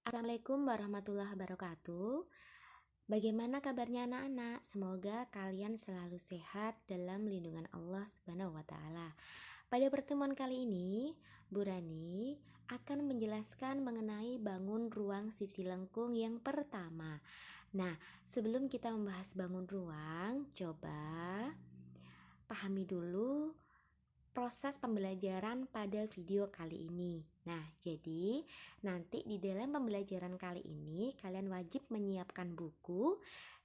Assalamualaikum warahmatullahi wabarakatuh. Bagaimana kabarnya anak-anak? Semoga kalian selalu sehat dalam lindungan Allah Subhanahu wa taala. Pada pertemuan kali ini, Bu Rani akan menjelaskan mengenai bangun ruang sisi lengkung yang pertama. Nah, sebelum kita membahas bangun ruang, coba pahami dulu proses pembelajaran pada video kali ini. Nah, jadi nanti di dalam pembelajaran kali ini kalian wajib menyiapkan buku.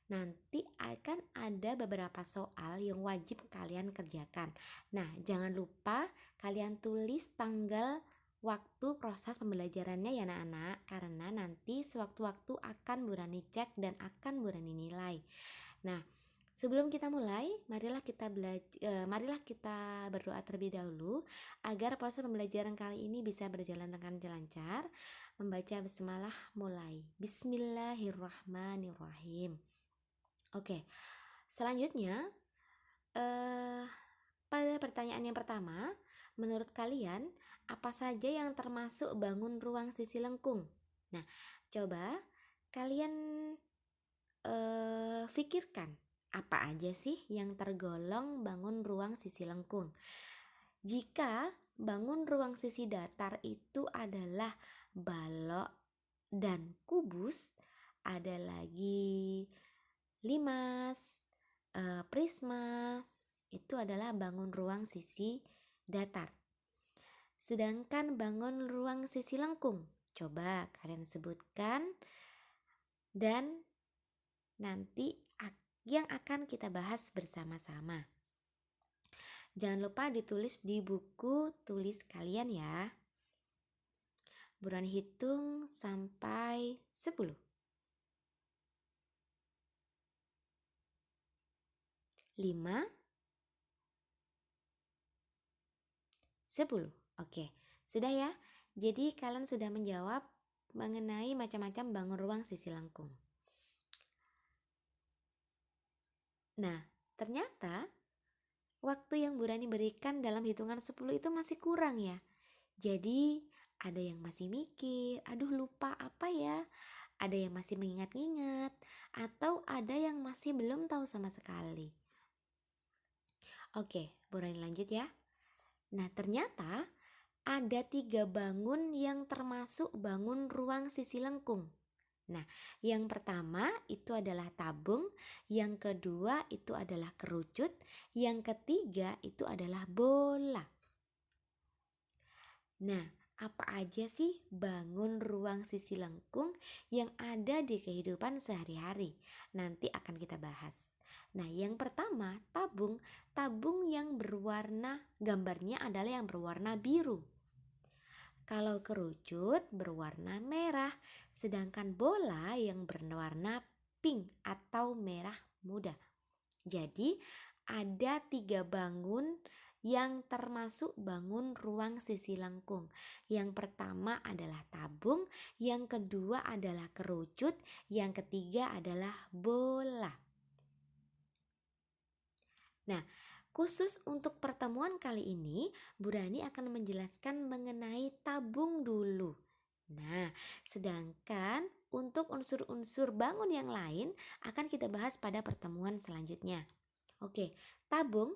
Nanti akan ada beberapa soal yang wajib kalian kerjakan. Nah, jangan lupa kalian tulis tanggal waktu proses pembelajarannya ya anak-anak, karena nanti sewaktu-waktu akan Bu Rani cek dan akan Bu Rani nilai. Nah, sebelum kita mulai, marilah kita berdoa terlebih dahulu agar proses pembelajaran kali ini bisa berjalan dengan lancar. Membaca bismillah mulai. Bismillahirrahmanirrahim. Oke. Selanjutnya pada pertanyaan yang pertama, menurut kalian apa saja yang termasuk bangun ruang sisi lengkung? Nah, coba kalian pikirkan apa aja sih yang tergolong bangun ruang sisi lengkung. Jika bangun ruang sisi datar itu adalah balok dan kubus, ada lagi limas, prisma, itu adalah bangun ruang sisi datar. Sedangkan bangun ruang sisi lengkung, coba kalian sebutkan dan nanti yang akan kita bahas bersama-sama. Jangan lupa ditulis di buku tulis kalian ya. Bu Rani hitung sampai 10. 5, 10. Oke, sudah ya. Jadi kalian sudah menjawab mengenai macam-macam bangun ruang sisi lengkung. Nah, ternyata waktu yang Bu Rani berikan dalam hitungan 10 itu masih kurang ya. Jadi ada yang masih mikir, aduh lupa apa ya. Ada yang masih mengingat-ingat, atau ada yang masih belum tahu sama sekali. Oke, Bu Rani lanjut ya. Nah, ternyata ada 3 bangun yang termasuk bangun ruang sisi lengkung. Nah, yang pertama itu adalah tabung, yang kedua itu adalah kerucut, yang ketiga itu adalah bola. Nah, apa aja sih bangun ruang sisi lengkung yang ada di kehidupan sehari-hari? Nanti akan kita bahas. Nah, yang pertama tabung. Tabung yang berwarna, gambarnya adalah yang berwarna biru. Kalau kerucut berwarna merah, sedangkan bola yang berwarna pink atau merah muda. Jadi ada 3 bangun yang termasuk bangun ruang sisi lengkung. Yang pertama adalah tabung, yang kedua adalah kerucut, yang ketiga adalah bola. Nah, khusus untuk pertemuan kali ini, Bu Rani akan menjelaskan mengenai tabung dulu. Nah, sedangkan untuk unsur-unsur bangun yang lain akan kita bahas pada pertemuan selanjutnya. Oke, tabung.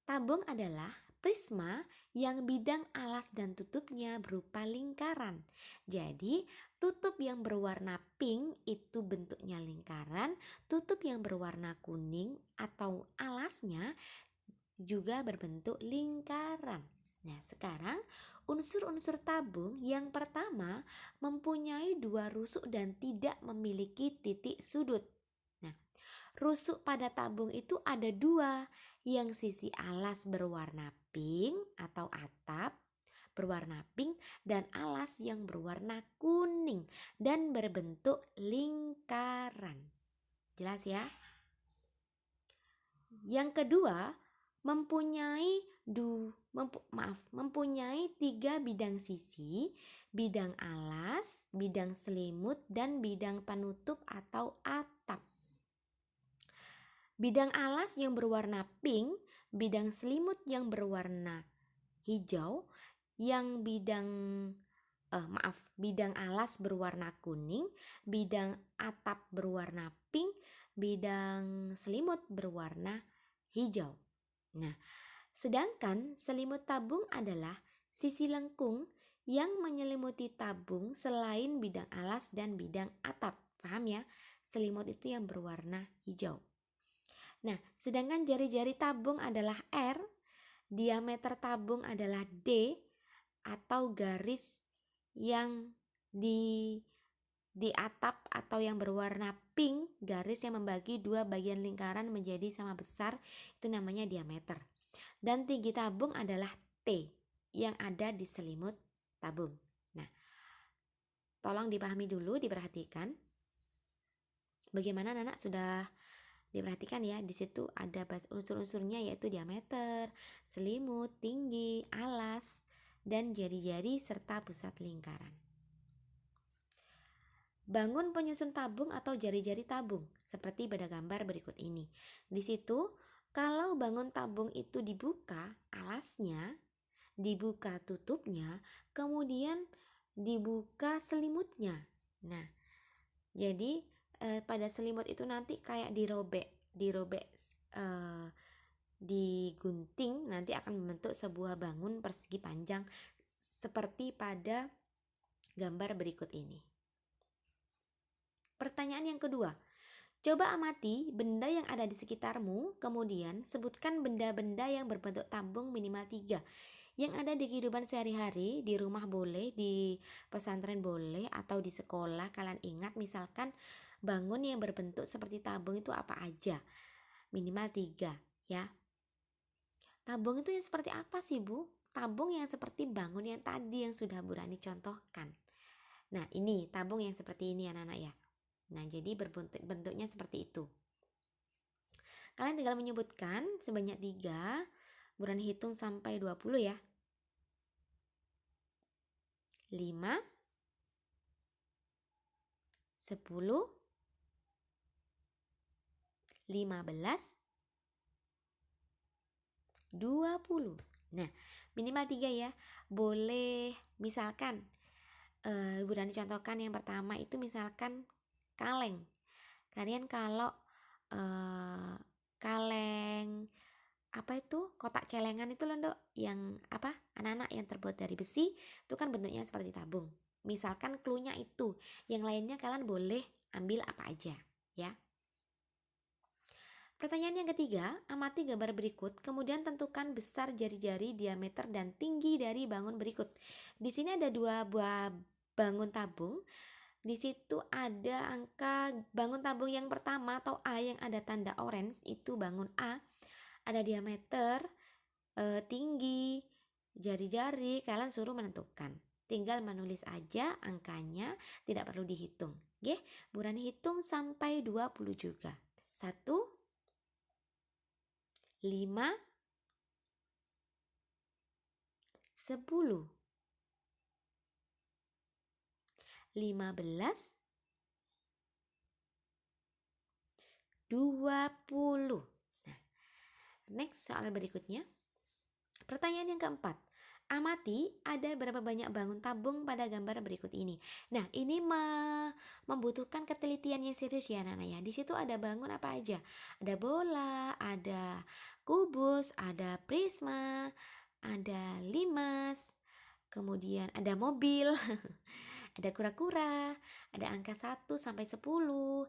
Tabung adalah prisma yang bidang alas dan tutupnya berupa lingkaran. Jadi, tutup yang berwarna pink itu bentuknya lingkaran, tutup yang berwarna kuning atau alasnya juga berbentuk lingkaran. Nah, sekarang unsur-unsur tabung yang pertama mempunyai 2 rusuk dan tidak memiliki titik sudut. Nah, rusuk pada tabung itu ada 2, yang sisi alas berwarna pink atau atap berwarna pink dan alas yang berwarna kuning dan berbentuk lingkaran. Jelas ya? Yang kedua, mempunyai 3 bidang sisi, bidang alas, bidang selimut, dan bidang penutup atau atap. Bidang alas yang berwarna pink, bidang selimut yang berwarna hijau, yang bidang bidang alas berwarna kuning, bidang atap berwarna pink, bidang selimut berwarna hijau. Nah, sedangkan selimut tabung adalah sisi lengkung yang menyelimuti tabung selain bidang alas dan bidang atap. Paham ya? Selimut itu yang berwarna hijau. Nah, sedangkan jari-jari tabung adalah R, diameter tabung adalah D atau garis yang di atap atau yang berwarna pink, garis yang membagi dua bagian lingkaran menjadi sama besar, itu namanya diameter. Dan tinggi tabung adalah T yang ada di selimut tabung. Nah, tolong dipahami dulu, diperhatikan. Bagaimana anak sudah diperhatikan ya, di situ ada unsur-unsurnya yaitu diameter, selimut, tinggi, alas, dan jari-jari serta pusat lingkaran. Bangun penyusun tabung atau jari-jari tabung seperti pada gambar berikut ini. Di situ kalau bangun tabung itu dibuka alasnya, dibuka tutupnya, kemudian dibuka selimutnya. Nah, jadi pada selimut itu nanti kayak dirobek, digunting, nanti akan membentuk sebuah bangun persegi panjang seperti pada gambar berikut ini. Pertanyaan yang kedua, coba amati benda yang ada di sekitarmu, kemudian sebutkan benda-benda yang berbentuk tabung minimal 3 yang ada di kehidupan sehari-hari, di rumah boleh, di pesantren boleh, atau di sekolah. Kalian ingat misalkan bangun yang berbentuk seperti tabung itu apa aja? Minimal 3 ya. Tabung itu yang seperti apa sih Bu? Tabung yang seperti bangun yang tadi yang sudah Bu Rani contohkan. Nah, ini tabung yang seperti ini anak-anak ya. Nah, jadi bentuknya seperti itu. Kalian tinggal menyebutkan sebanyak 3. Bu Rani hitung sampai 20 ya. 5, 10, 15, 20. Nah, minimal 3 ya. Boleh misalkan Bu Rani contohkan yang pertama itu misalkan kaleng. Kalian kalau kaleng apa itu kotak celengan itu loh Dok, yang apa anak-anak yang terbuat dari besi itu kan bentuknya seperti tabung. Misalkan cluenya itu, yang lainnya kalian boleh ambil apa aja ya. Pertanyaan yang ketiga, amati gambar berikut, kemudian tentukan besar jari-jari, diameter, dan tinggi dari bangun berikut. Di sini ada 2 buah bangun tabung. Di situ ada angka bangun tabung yang pertama atau A yang ada tanda orange, itu bangun A. Ada diameter, tinggi, jari-jari, kalian suruh menentukan. Tinggal menulis aja angkanya, tidak perlu dihitung. Oke, Bu Rani hitung sampai 20 juga. 1, 5, 10, 15, 20. Nah, next soal berikutnya. Pertanyaan yang keempat. Amati ada berapa banyak bangun tabung pada gambar berikut ini. Nah, ini membutuhkan ketelitian yang serius ya anak-anak ya. Di situ ada bangun apa aja? Ada bola, ada kubus, ada prisma, ada limas, kemudian ada mobil, ada kura-kura, ada angka 1 sampai 10.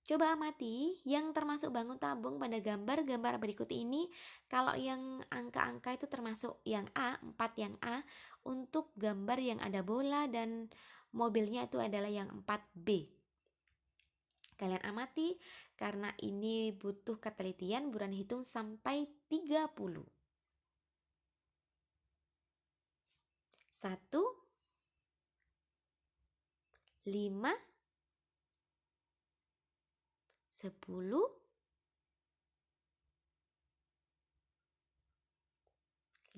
Coba amati yang termasuk bangun tabung pada gambar-gambar berikut ini. Kalau yang angka-angka itu termasuk yang A, 4 yang A. Untuk gambar yang ada bola dan mobilnya itu adalah yang 4B. Kalian amati karena ini butuh ketelitian, Bu Rani hitung sampai 30. 1, 5, 10,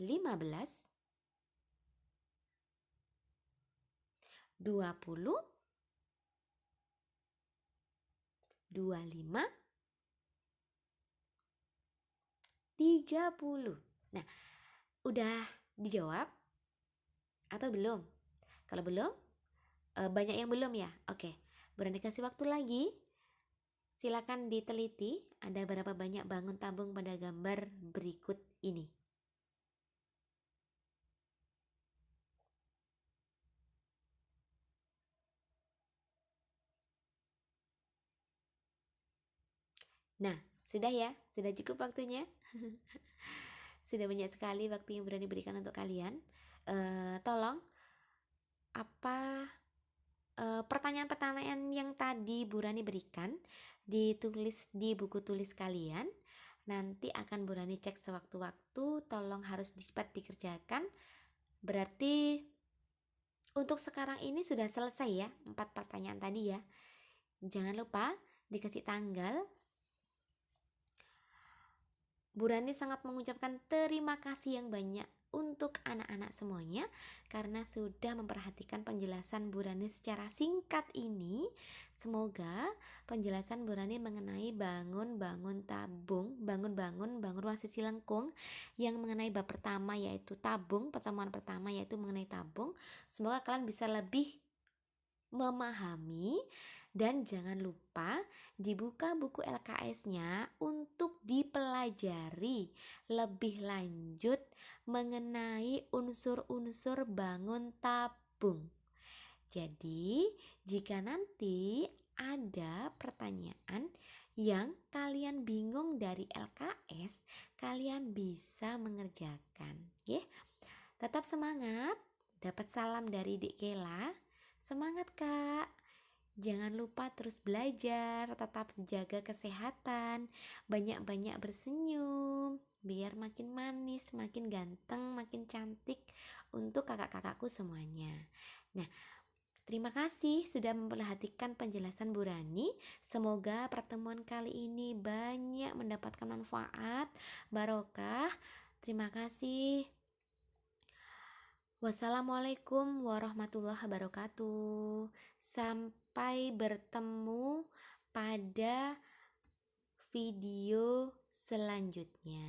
15, 20, 25, 30. Nah, udah dijawab atau belum? Kalau belum, banyak yang belum ya? Oke, Burani kasih waktu lagi. Silakan diteliti ada berapa banyak bangun tabung pada gambar berikut ini. Nah, sudah ya? Sudah cukup waktunya? Sudah banyak sekali waktu yang Burani berikan untuk kalian. Tolong, apa pertanyaan-pertanyaan yang tadi Burani berikan ditulis di buku tulis kalian. Nanti akan Burani cek sewaktu-waktu, tolong harus cepat dikerjakan. Berarti untuk sekarang ini sudah selesai ya 4 pertanyaan tadi ya. Jangan lupa dikasih tanggal. Burani sangat mengucapkan terima kasih yang banyak untuk anak-anak semuanya karena sudah memperhatikan penjelasan Burani secara singkat ini. Semoga penjelasan Burani mengenai bangun-bangun tabung, bangun ruang sisi lengkung yang mengenai bab pertama yaitu tabung, pertemuan pertama yaitu mengenai tabung. Semoga kalian bisa lebih memahami, dan jangan lupa dibuka buku LKS-nya untuk dipelajari lebih lanjut mengenai unsur-unsur bangun tabung. Jadi, jika nanti ada pertanyaan yang kalian bingung dari LKS, kalian bisa mengerjakan, ya. Tetap semangat. Dapat salam dari Dek Kela. Semangat Kak. Jangan lupa terus belajar, tetap jaga kesehatan, banyak-banyak bersenyum, biar makin manis, makin ganteng, makin cantik untuk kakak-kakakku semuanya. Nah, terima kasih sudah memperhatikan penjelasan Burani. Semoga pertemuan kali ini banyak mendapatkan manfaat, barokah. Terima kasih. Wassalamualaikum warahmatullahi wabarakatuh. Sampai bertemu pada video selanjutnya.